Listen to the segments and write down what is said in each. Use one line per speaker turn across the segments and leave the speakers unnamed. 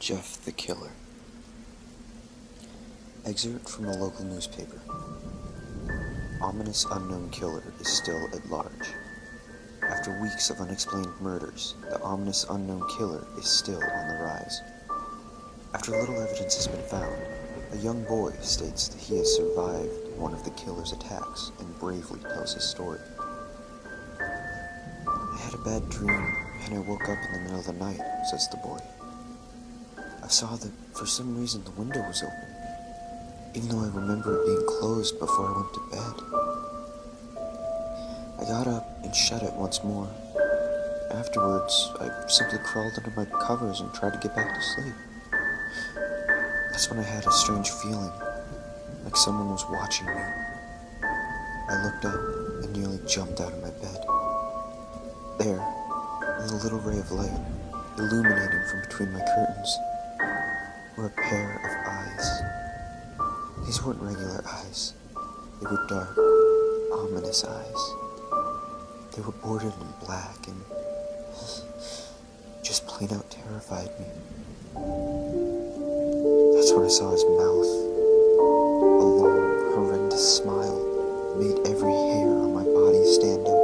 Jeff the Killer. Excerpt from a local newspaper. Ominous unknown killer is still at large. After weeks of unexplained murders, the ominous unknown killer is still on the rise. After little evidence has been found, a young boy states that he has survived one of the killer's attacks and bravely tells his story. "I had a bad dream, and I woke up in the middle of the night," says the boy. "I saw that for some reason the window was open, even though I remember it being closed before I went to bed. I got up and shut it once more. Afterwards, I simply crawled under my covers and tried to get back to sleep. That's when I had a strange feeling, like someone was watching me. I looked up and nearly jumped out of my bed. There, in the little ray of light, illuminating from between my curtains, were a pair of eyes. These weren't regular eyes. They were dark, ominous eyes. They were bordered in black and just plain out terrified me. That's when I saw his mouth. A long, horrendous smile made every hair on my body stand up.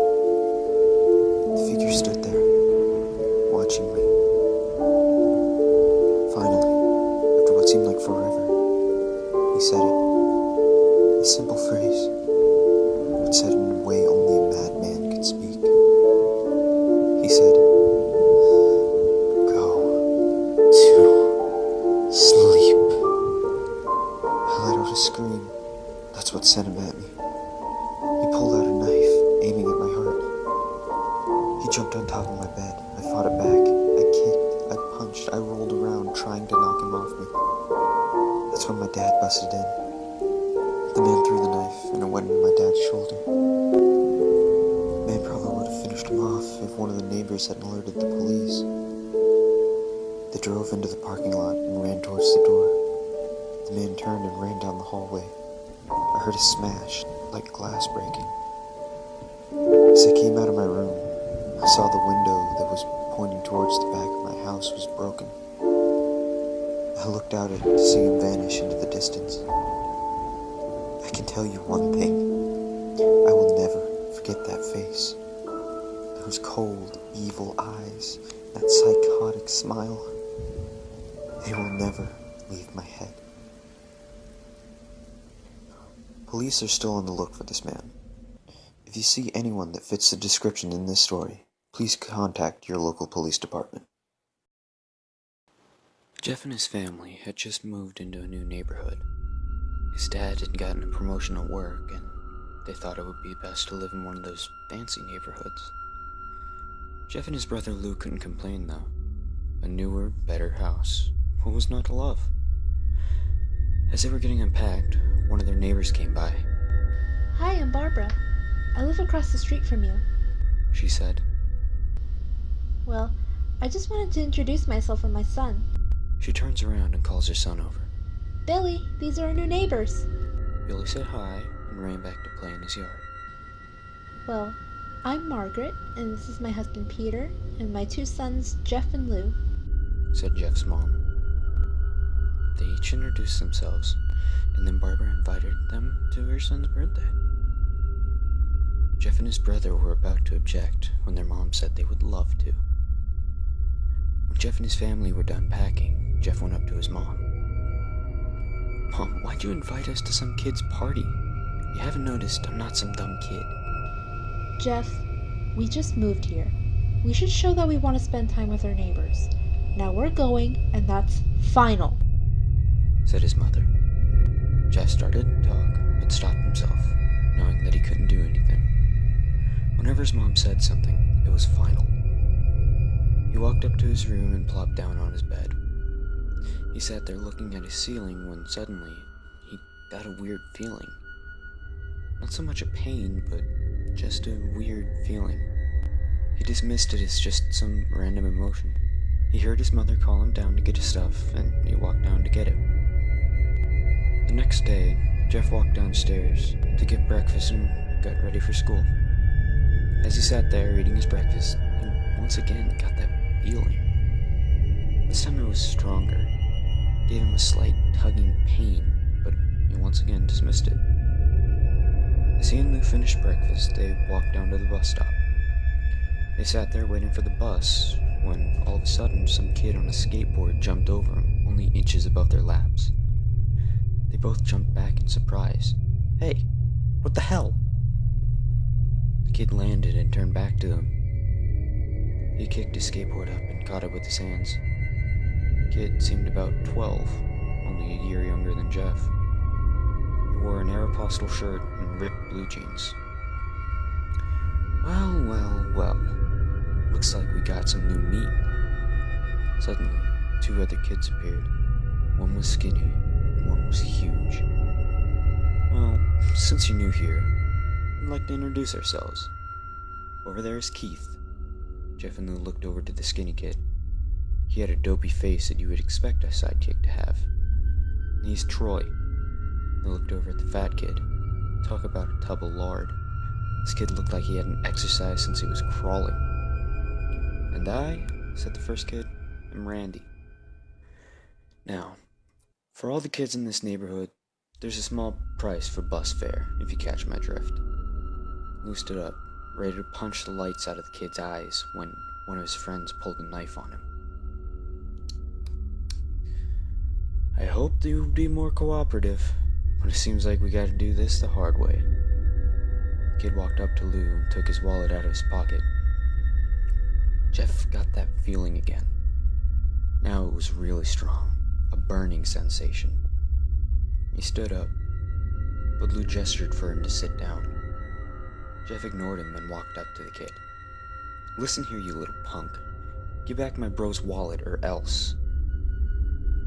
The figure stood there, watching me. Finally, after what seemed like forever, he said it. A simple phrase, but said in a way only a madman could speak. He said, "Go to sleep." I let out a scream. That's what sent him at me. He pulled out a knife, aiming at my heart. He jumped on top of my bed. I fought it back. I kicked, I punched, I rolled around trying to knock him off me. That's when my dad busted in. The man threw the knife, and it went into my dad's shoulder. The man probably would have finished him off if one of the neighbors hadn't alerted the police. They drove into the parking lot and ran towards the door. The man turned and ran down the hallway. I heard a smash, like glass breaking. As I came out of my room, I saw the window that was pointing towards the back of my house was broken. I looked out to see him vanish into the distance. I can tell you one thing. I will never forget that face. Those cold, evil eyes, that psychotic smile. They will never leave my head. Police are still on the look for this man. If you see anyone that fits the description in this story, please contact your local police department. Jeff and his family had just moved into a new neighborhood. His dad had gotten a promotion at work, and they thought it would be best to live in one of those fancy neighborhoods. Jeff and his brother Lou couldn't complain, though. A newer, better house. What was not to love? As they were getting unpacked, one of their neighbors came by.
"Hi, I'm Barbara. I live across the street from you,"
she said.
"Well, I just wanted to introduce myself and my son."
She turns around and calls her son over.
"Billy, these are our new neighbors."
Billy said hi and ran back to play in his yard.
"Well, I'm Margaret, and this is my husband Peter, and my two sons, Jeff and Lou,"
said Jeff's mom. They each introduced themselves, and then Barbara invited them to her son's birthday. Jeff and his brother were about to object when their mom said they would love to. When Jeff and his family were done packing, Jeff went up to his mom. "Mom, why'd you invite us to some kid's party? You haven't noticed I'm not some dumb kid."
"Jeff, we just moved here. We should show that we want to spend time with our neighbors. Now we're going, and that's final,"
said his mother. Jeff started to talk, but stopped himself, knowing that he couldn't do anything. Whenever his mom said something, it was final. He walked up to his room and plopped down on his bed. He sat there looking at his ceiling when suddenly he got a weird feeling. Not so much a pain, but just a weird feeling. He dismissed it as just some random emotion. He heard his mother call him down to get his stuff, and he walked down to get it. The next day, Jeff walked downstairs to get breakfast and got ready for school. As he sat there eating his breakfast, he once again got that feeling. This time it was stronger. Gave him a slight tugging pain, but he once again dismissed it. As he and Lou finished breakfast, they walked down to the bus stop. They sat there waiting for the bus, when all of a sudden some kid on a skateboard jumped over him, only inches above their laps. They both jumped back in surprise. "Hey, what the hell?" The kid landed and turned back to them. He kicked his skateboard up and caught it with his hands. The kid seemed about 12, only a year younger than Jeff. He wore an Aeropostale shirt and ripped blue jeans. Well. Looks like we got some new meat. Suddenly, 2 other kids appeared. One was skinny, and one was huge. "Well, since you're new here, I'd like to introduce ourselves. Over there is Keith." Jeff and Lou looked over to the skinny kid. He had a dopey face that you would expect a sidekick to have. And he's Troy. They looked over at the fat kid. Talk about a tub of lard. This kid looked like he hadn't exercised since he was crawling. "And I," said the first kid, "am Randy. Now, for all the kids in this neighborhood, there's a small price for bus fare, if you catch my drift." Lou stood up, ready to punch the lights out of the kid's eyes when one of his friends pulled a knife on him. "I hoped you would be more cooperative, but it seems like we gotta do this the hard way." The kid walked up to Lou and took his wallet out of his pocket. Jeff got that feeling again. Now it was really strong, a burning sensation. He stood up, but Lou gestured for him to sit down. Jeff ignored him and walked up to the kid. "Listen here, you little punk. Give back my bro's wallet or else."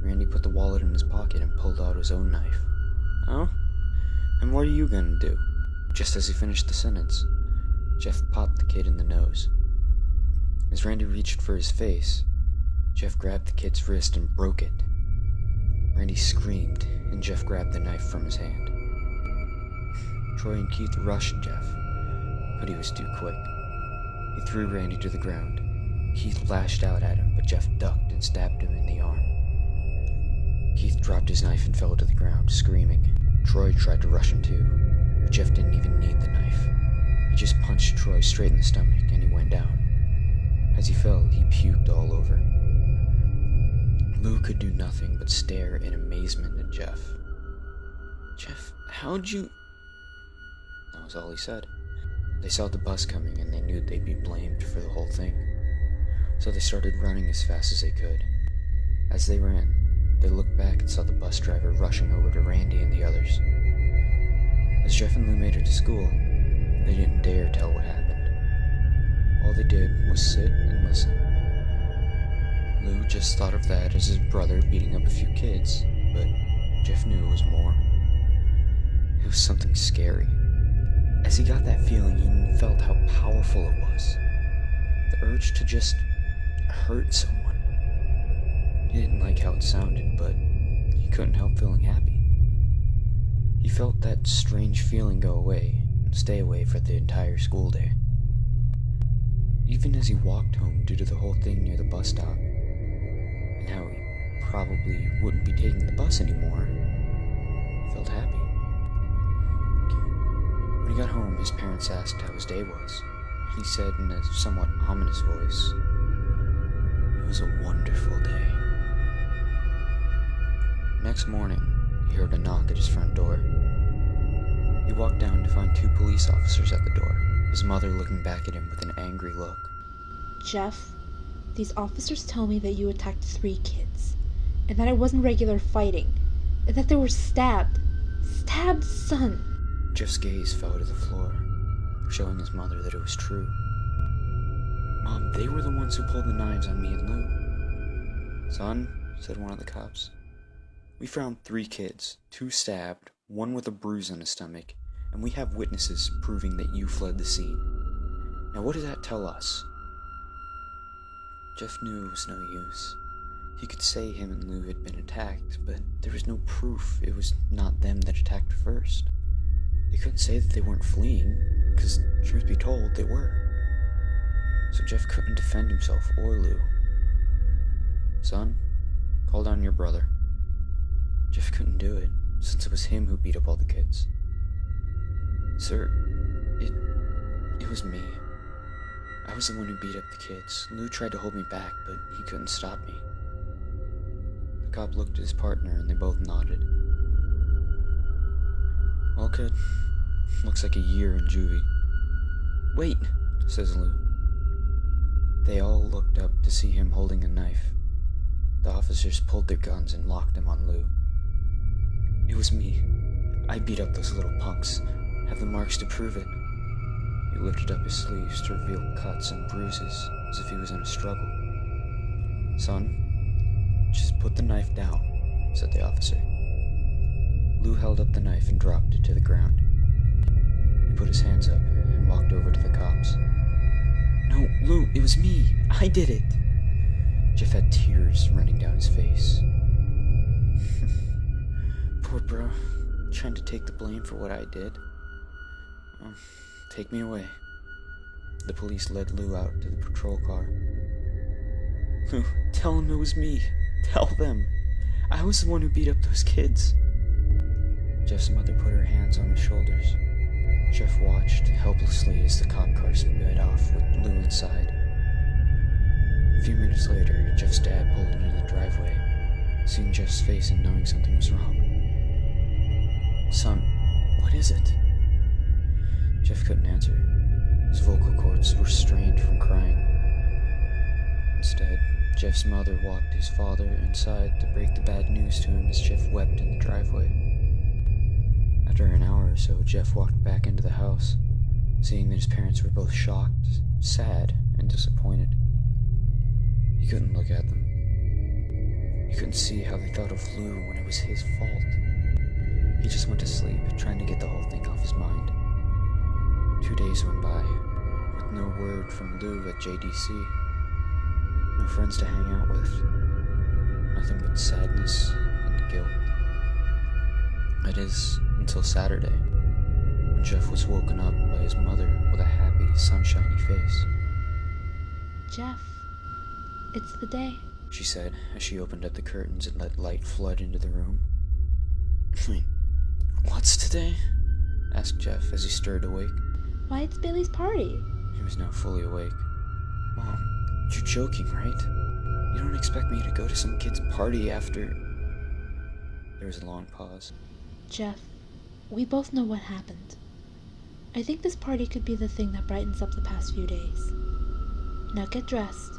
Randy put the wallet in his pocket and pulled out his own knife. "Oh? And what are you gonna do?" Just as he finished the sentence, Jeff popped the kid in the nose. As Randy reached for his face, Jeff grabbed the kid's wrist and broke it. Randy screamed, and Jeff grabbed the knife from his hand. Troy and Keith rushed Jeff, but he was too quick. He threw Randy to the ground. Keith lashed out at him, but Jeff ducked and stabbed him in the arm. Keith dropped his knife and fell to the ground, screaming. Troy tried to rush him too, but Jeff didn't even need the knife. He just punched Troy straight in the stomach, and he went down. As he fell, he puked all over. Lou could do nothing but stare in amazement at Jeff. "Jeff, how'd you..." That was all he said. They saw the bus coming and they knew they'd be blamed for the whole thing. So they started running as fast as they could. As they ran, they looked back and saw the bus driver rushing over to Randy and the others. As Jeff and Lou made it to school, they didn't dare tell what happened. All they did was sit and listen. Lou just thought of that as his brother beating up a few kids, but Jeff knew it was more. It was something scary. As he got that feeling, he felt how powerful it was. The urge to just hurt someone. He didn't like how it sounded, but he couldn't help feeling happy. He felt that strange feeling go away and stay away for the entire school day. Even as he walked home due to the whole thing near the bus stop, and how he probably wouldn't be taking the bus anymore, he felt happy. When he got home, his parents asked how his day was. He said in a somewhat ominous voice, "It was a wonderful day." Next morning, he heard a knock at his front door. He walked down to find 2 police officers at the door, his mother looking back at him with an angry look.
"Jeff, these officers tell me that you attacked 3 kids, and that it wasn't regular fighting, and that they were stabbed, son."
Jeff's gaze fell to the floor, showing his mother that it was true. "Mom, they were the ones who pulled the knives on me and Lou." "Son," said one of the cops, "we found 3 kids, 2 stabbed, 1 with a bruise on his stomach, and we have witnesses proving that you fled the scene. Now what does that tell us?" Jeff knew it was no use. He could say him and Lou had been attacked, but there was no proof it was not them that attacked first. He couldn't say that they weren't fleeing, because, truth be told, they were. So Jeff couldn't defend himself or Lou.
"Son, call down your brother." Jeff couldn't do it, since it was him who beat up all the kids. "Sir, it was me. I was the one who beat up the kids. Lou tried to hold me back, but he couldn't stop me." The cop looked at his partner, and they both nodded. "Well, kid, looks like a year in juvie." "Wait," says Lou. They all looked up to see him holding a knife. The officers pulled their guns and locked them on Lou. "It was me. I beat up those little punks. Have the marks to prove it." He lifted up his sleeves to reveal cuts and bruises, as if he was in a struggle. "Son, just put the knife down," said the officer. Lou held up the knife and dropped it to the ground. He put his hands up and walked over to the cops. "No, Lou, it was me. I did it." Jeff had tears running down his face. "Poor bro, trying to take the blame for what I did. Take me away." The police led Lou out to the patrol car. "Lou, tell them it was me. Tell them. I was the one who beat up those kids." Jeff's mother put her hands on his shoulders. Jeff watched helplessly as the cop car sped off with Lou inside. A few minutes later, Jeff's dad pulled into the driveway, seeing Jeff's face and knowing something was wrong. "Son, what is it?" Jeff couldn't answer. His vocal cords were strained from crying. Instead, Jeff's mother walked his father inside to break the bad news to him as Jeff wept in the driveway. After an hour or so, Jeff walked back into the house, seeing that his parents were both shocked, sad, and disappointed. He couldn't look at them. He couldn't see how they thought of Lou when it was his fault. He just went to sleep, trying to get the whole thing off his mind. 2 days went by, with no word from Lou at JDC. No friends to hang out with. Nothing but sadness and guilt. That is, until Saturday, when Jeff was woken up by his mother with a happy, sunshiny face.
"Jeff, it's the day,"
she said as she opened up the curtains and let light flood into the room. "Wait, what's today?" asked Jeff as he stirred awake.
"Why, it's Billy's party."
He was now fully awake. "Mom, you're joking, right? You don't expect me to go to some kid's party after..." There was a long pause.
"Jeff, we both know what happened. I think this party could be the thing that brightens up the past few days. Now get dressed."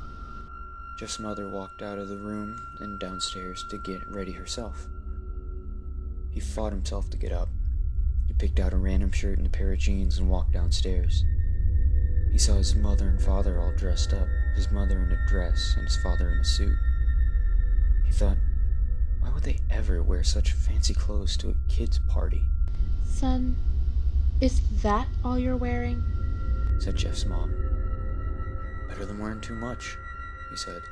Jeff's mother walked out of the room and downstairs to get ready herself. He fought himself to get up. He picked out a random shirt and a pair of jeans and walked downstairs. He saw his mother and father all dressed up, his mother in a dress and his father in a suit. He thought, why would they ever wear such fancy clothes to a kid's party?
"Son, is that all you're wearing?"
said Jeff's mom. "Better than wearing too much," he said.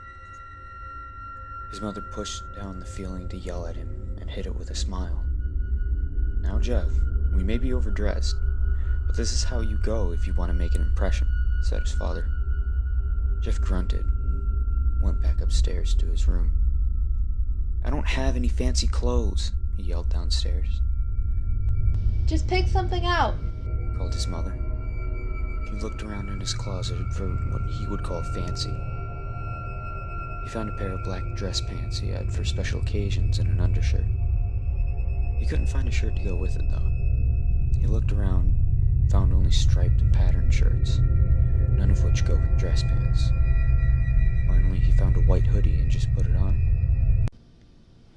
His mother pushed down the feeling to yell at him and hit it with a smile. "Now, Jeff, we may be overdressed, but this is how you go if you want to make an impression," said his father. Jeff grunted and went back upstairs to his room. "I don't have any fancy clothes," he yelled downstairs.
"Just pick something out,"
called his mother. He looked around in his closet for what he would call fancy. He found a pair of black dress pants he had for special occasions and an undershirt. He couldn't find a shirt to go with it, though. He looked around, found only striped and patterned shirts, none of which go with dress pants. Finally, he found a white hoodie and just put it on.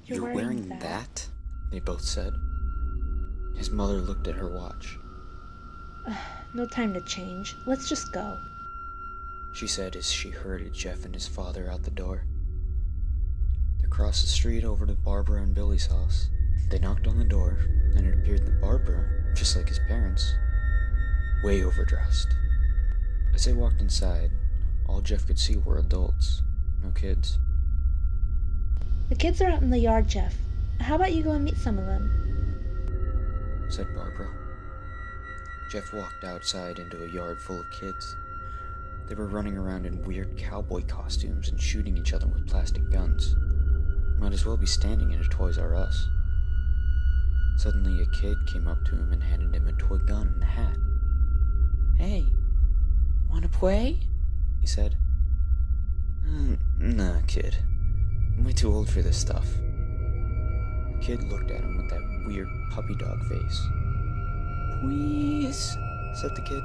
You're wearing that? They both said. His mother looked at her watch.
"No time to change. Let's just go,"
she said as she herded Jeff and his father out the door. They crossed the street over to Barbara and Billy's house. They knocked on the door, and it appeared that Barbara, just like his parents, way overdressed. As they walked inside, all Jeff could see were adults, no kids.
"The kids are out in the yard, Jeff. How about you go and meet some of them?"
said Barbara. Jeff walked outside into a yard full of kids. They were running around in weird cowboy costumes and shooting each other with plastic guns. Might as well be standing in a Toys R Us. Suddenly, a kid came up to him and handed him a toy gun and a hat. "Hey, wanna play?" he said. Nah, kid. I'm way too old for this stuff." The kid looked at him with that weird puppy dog face. "Please," said the kid.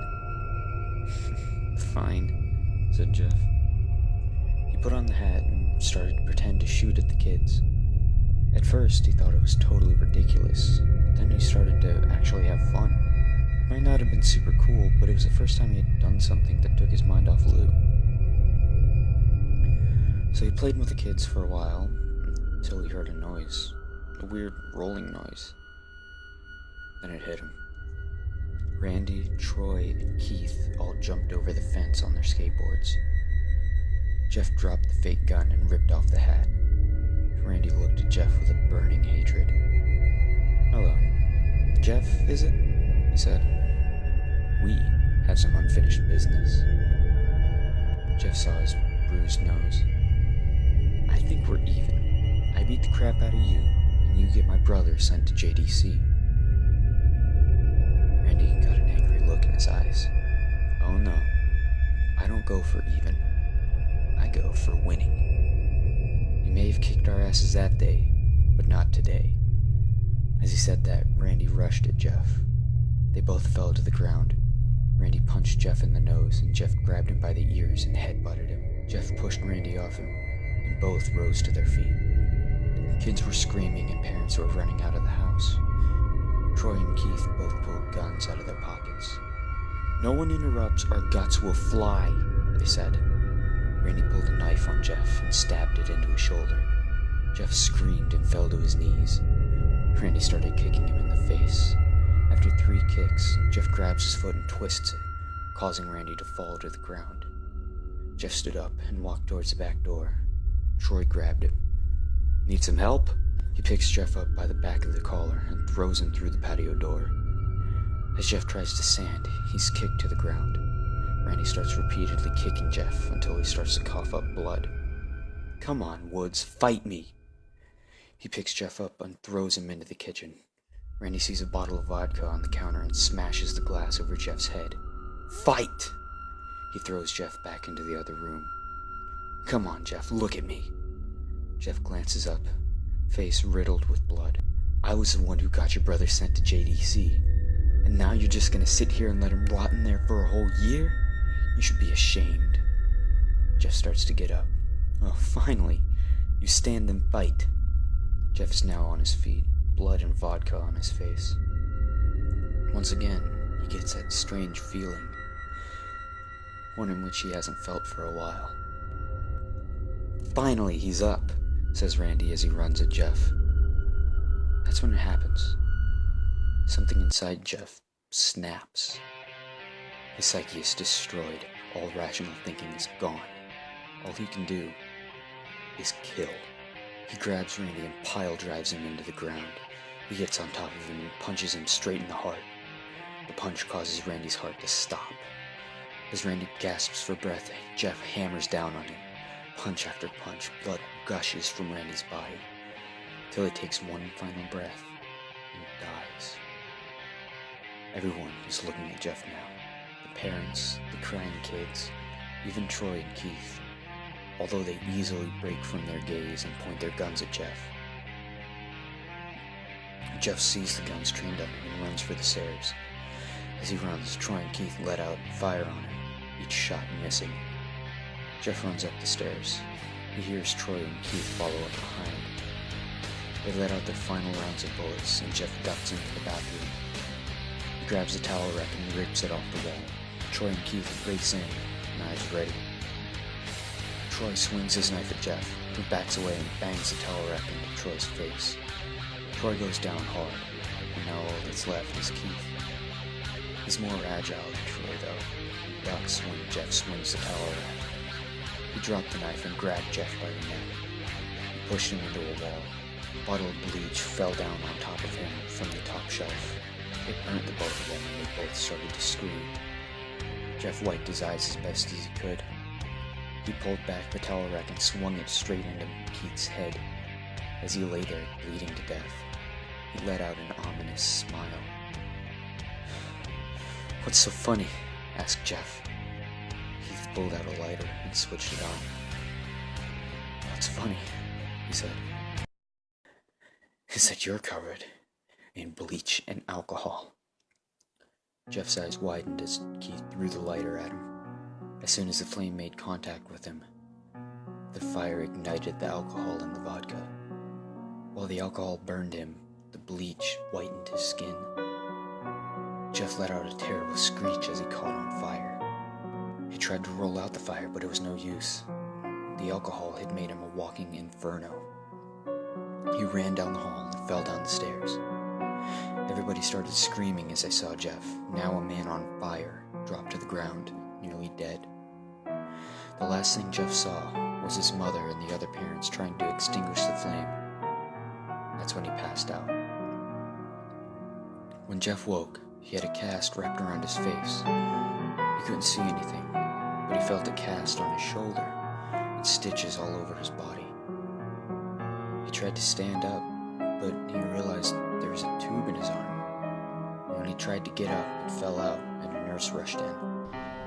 "Fine," said Jeff. He put on the hat and started to pretend to shoot at the kids. At first, he thought it was totally ridiculous, but then he started to actually have fun. It might not have been super cool, but it was the first time he had done something that took his mind off Lou. So he played with the kids for a while, until he heard a noise. A weird rolling noise. Then it hit him. Randy, Troy, and Keith all jumped over the fence on their skateboards. Jeff dropped the fake gun and ripped off the hat. Randy looked at Jeff with a burning hatred. "Hello. Jeff, is it?" he said. "We have some unfinished business." Jeff saw his bruised nose. "I think we're even. I beat the crap out of you, and you get my brother sent to JDC. Randy got an angry look in his eyes. "Oh no. I don't go for even. I go for winning. You may have kicked our asses that day, but not today." As he said that, Randy rushed at Jeff. They both fell to the ground. Randy punched Jeff in the nose, and Jeff grabbed him by the ears and headbutted him. Jeff pushed Randy off him, and both rose to their feet. Kids were screaming, and parents were running out of the house. Troy and Keith both pulled guns out of their pockets. "No one interrupts, our guts will fly," they said. Randy pulled a knife on Jeff and stabbed it into his shoulder. Jeff screamed and fell to his knees. Randy started kicking him in the face. After 3 kicks, Jeff grabs his foot and twists it, causing Randy to fall to the ground. Jeff stood up and walked towards the back door. Troy grabbed him. "Need some help?" He picks Jeff up by the back of the collar and throws him through the patio door. As Jeff tries to stand, he's kicked to the ground. Randy starts repeatedly kicking Jeff until he starts to cough up blood. "Come on, Woods, fight me!" He picks Jeff up and throws him into the kitchen. Randy sees a bottle of vodka on the counter and smashes the glass over Jeff's head. "Fight!" He throws Jeff back into the other room. "Come on, Jeff, look at me." Jeff glances up, face riddled with blood. "I was the one who got your brother sent to JDC, and now you're just gonna sit here and let him rot in there for a whole year? You should be ashamed." Jeff starts to get up. "Oh, finally, you stand and fight." Jeff is now on his feet, blood and vodka on his face. Once again, he gets that strange feeling, one in which he hasn't felt for a while. "Finally, he's up," says Randy as he runs at Jeff. That's when it happens. Something inside Jeff snaps. His psyche is destroyed. All rational thinking is gone. All he can do is kill. He grabs Randy and pile drives him into the ground. He gets on top of him and punches him straight in the heart. The punch causes Randy's heart to stop. As Randy gasps for breath, Jeff hammers down on him. Punch after punch, blood gushes from Randy's body, till he takes one final breath and dies. Everyone is looking at Jeff now. The parents, the crying kids, even Troy and Keith, although they easily break from their gaze and point their guns at Jeff. Jeff sees the guns trained on him and runs for the stairs. As he runs, Troy and Keith let out and fire on him, each shot missing. Jeff runs up the stairs. He hears Troy and Keith follow up behind. They let out their final rounds of bullets, and Jeff ducks into the bathroom. He grabs the towel rack and rips it off the wall. Troy and Keith race in, knives ready. Troy swings his knife at Jeff, who backs away and bangs the towel rack into Troy's face. Troy goes down hard, and now all that's left is Keith. He's more agile than Troy, though. He ducks when Jeff swings the towel rack. He dropped the knife and grabbed Jeff by the neck. He pushed him into a wall. A bottle of bleach fell down on top of him from the top shelf. It burnt the both of them, and they both started to scream. Jeff wiped his eyes as best as he could. He pulled back the towel rack and swung it straight into Keith's head. As he lay there, bleeding to death, he let out an ominous smile. "What's so funny?" asked Jeff. Keith pulled out a lighter and switched it on. "What's funny," he said, "is that you're covered in bleach and alcohol." Jeff's eyes widened as Keith threw the lighter at him. As soon as the flame made contact with him, the fire ignited the alcohol in the vodka. While the alcohol burned him, the bleach whitened his skin. Jeff let out a terrible screech as he caught on fire. He tried to roll out the fire, but it was no use. The alcohol had made him a walking inferno. He ran down the hall and fell down the stairs. Everybody started screaming as they saw Jeff, now a man on fire, drop to the ground, nearly dead. The last thing Jeff saw was his mother and the other parents trying to extinguish the flame. That's when he passed out. When Jeff woke, he had a cast wrapped around his face. He couldn't see anything, but he felt a cast on his shoulder and stitches all over his body. He tried to stand up, but he realized there was a tube in his arm. And when he tried to get up, it fell out and a nurse rushed in.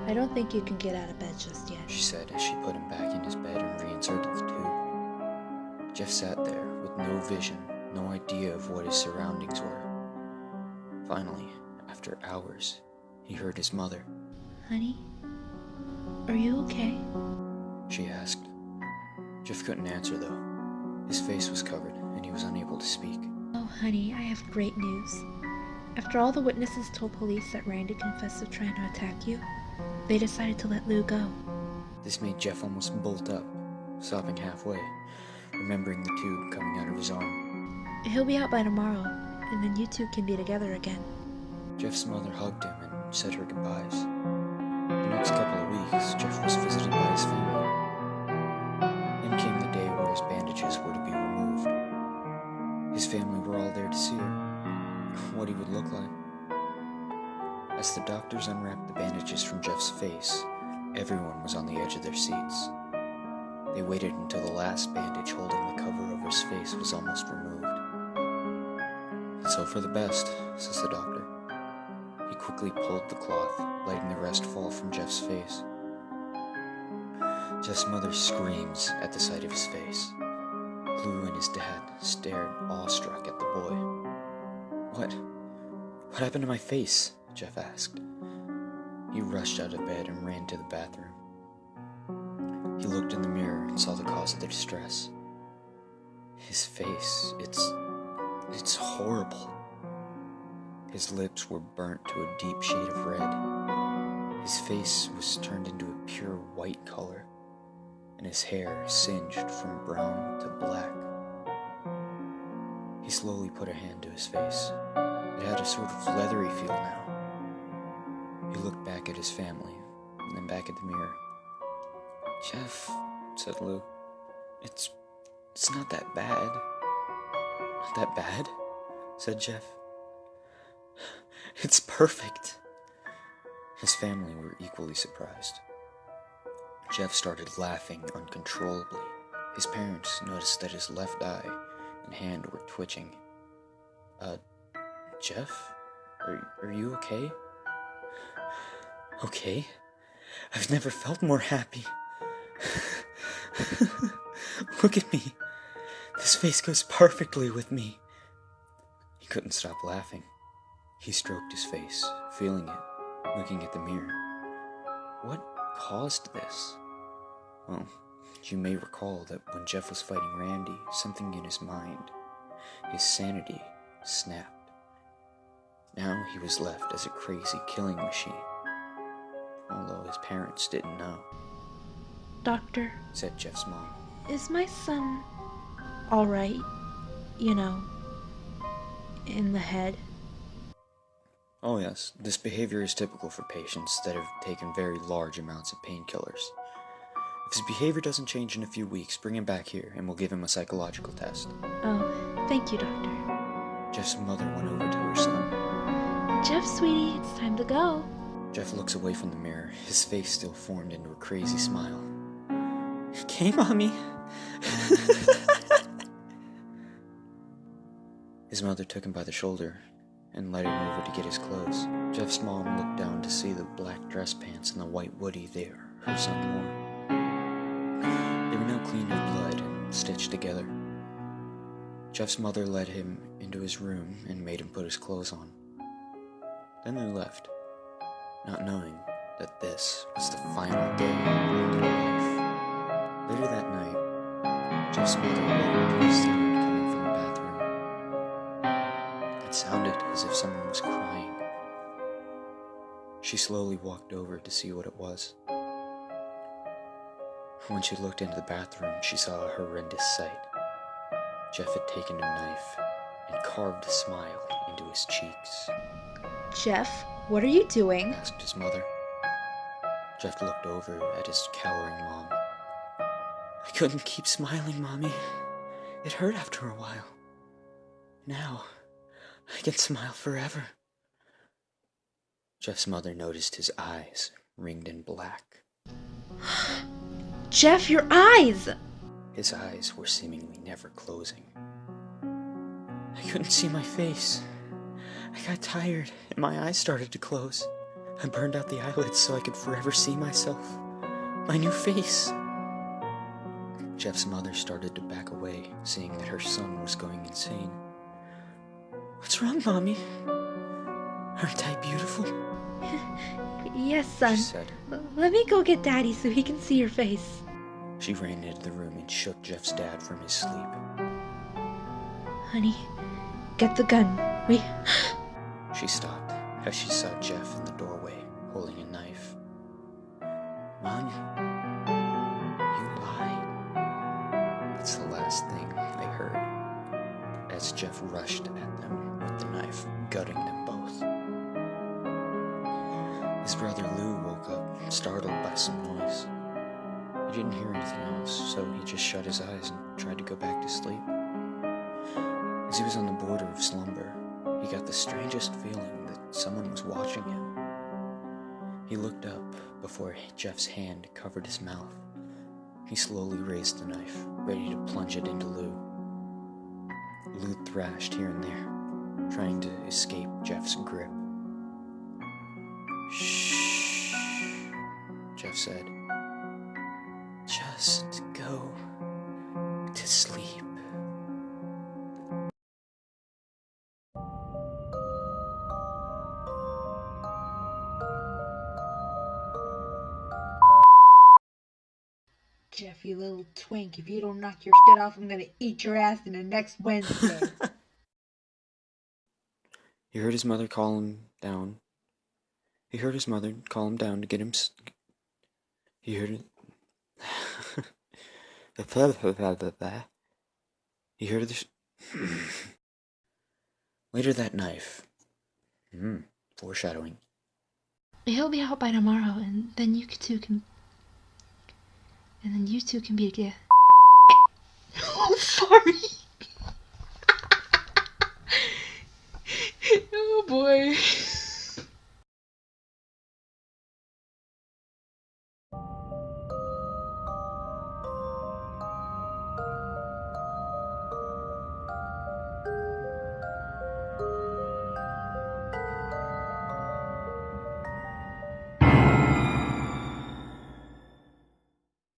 I don't think you can get out of bed just yet,
She said as she put him back in his bed and reinserted the tube. Jeff sat there with no vision, no idea of what his surroundings were. Finally, after hours, he heard his mother.
Honey, are you okay?
She asked. Jeff couldn't answer though. His face was covered and he was unable to speak.
Oh, honey, I have great news. After all the witnesses told police that Randy confessed to trying to attack you, they decided to let Lou go.
This made Jeff almost bolt up, stopping halfway, remembering the tube coming out of his arm.
He'll be out by tomorrow, and then you two can be together again.
Jeff's mother hugged him and said her goodbyes. The next couple of weeks, Jeff was visited by his family. Then came the day where his bandages were to be removed. His family were all there to see him, what he would look like. As the doctors unwrapped the bandages from Jeff's face, everyone was on the edge of their seats. They waited until the last bandage holding the cover over his face was almost removed. "Let's hope for the best," says the doctor. He quickly pulled the cloth, letting the rest fall from Jeff's face. Jeff's mother screams at the sight of his face. Lou and his dad stared awestruck at the boy. What happened to my face?" Jeff asked. He rushed out of bed and ran to the bathroom. He looked in the mirror and saw the cause of the distress. His face, it's horrible. His lips were burnt to a deep shade of red. His face was turned into a pure white color, and his hair singed from brown to black. He slowly put a hand to his face. It had a sort of leathery feel now. He looked back at his family, and then back at the mirror. "Jeff," said Lou, it's not that bad." "Not that bad?" said Jeff. "It's perfect." His family were equally surprised. Jeff started laughing uncontrollably. His parents noticed that his left eye and hand were twitching. Jeff? Are you okay?" "Okay? I've never felt more happy. Look at me. This face goes perfectly with me." He couldn't stop laughing. He stroked his face, feeling it, looking at the mirror. What caused this? Well, you may recall that when Jeff was fighting Randy, something in his mind, his sanity, snapped. Now he was left as a crazy killing machine, although his parents didn't know.
"Doctor,"
said Jeff's mom.
"is my son all right? You know, in the head?"
"Oh yes, this behavior is typical for patients that have taken very large amounts of painkillers. If his behavior doesn't change in a few weeks, bring him back here and we'll give him a psychological test."
"Oh, thank you, Doctor."
Jeff's mother went over to her son.
"Jeff, sweetie, it's time to go."
Jeff looks away from the mirror, his face still formed into a crazy smile. Okay, Mommy. His mother took him by the shoulder and led him over to get his clothes. Jeff's mom looked down to see the black dress pants and the white woody there her son wore. They were now clean of blood and stitched together. Jeff's mother led him into his room and made him put his clothes on. Then they left, not knowing that this was the final day of their life. Later that night, Jeff's mother woke to a sound coming from the bathroom. It sounded as if someone was crying. She slowly walked over to see what it was. When she looked into the bathroom, she saw a horrendous sight. Jeff had taken a knife and carved a smile into his cheeks.
Jeff, what are you doing?
Asked his mother. Jeff looked over at his cowering mom. I couldn't keep smiling, Mommy. It hurt after a while. Now, I can smile forever. Jeff's mother noticed his eyes ringed in black.
Jeff, your eyes!
His eyes were seemingly never closing. I couldn't see my face. I got tired, and my eyes started to close. I burned out the eyelids so I could forever see myself. My new face. Jeff's mother started to back away, seeing that her son was going insane. What's wrong, Mommy? Aren't I beautiful?
Yes, son.
She said.
Let me go get Daddy so he can see your face.
She ran into the room and shook Jeff's dad from his sleep.
Honey, get the gun.
She stopped as she saw Jeff in the doorway holding a knife. Mommy, you lied. That's the last thing they heard as Jeff rushed at them with the knife, gutting them both. His brother Lou woke up, startled by some noise. He didn't hear anything else, so he just shut his eyes and tried to go back to sleep. As he was on the border of slumber, he got the strangest feeling that someone was watching him. He looked up before Jeff's hand covered his mouth. He slowly raised the knife, ready to plunge it into Lou. Lou thrashed here and there, trying to escape Jeff's grip. Shh, Jeff said. Just go to sleep.
Jeff, you little twink, if you don't knock your shit off, I'm gonna eat your ass in the next Wednesday.
He heard his mother call him down. He heard his mother call him down to get him. He heard it. He heard this. Later that knife. Foreshadowing.
He'll be out by tomorrow, and then you two can be together. Oh, sorry.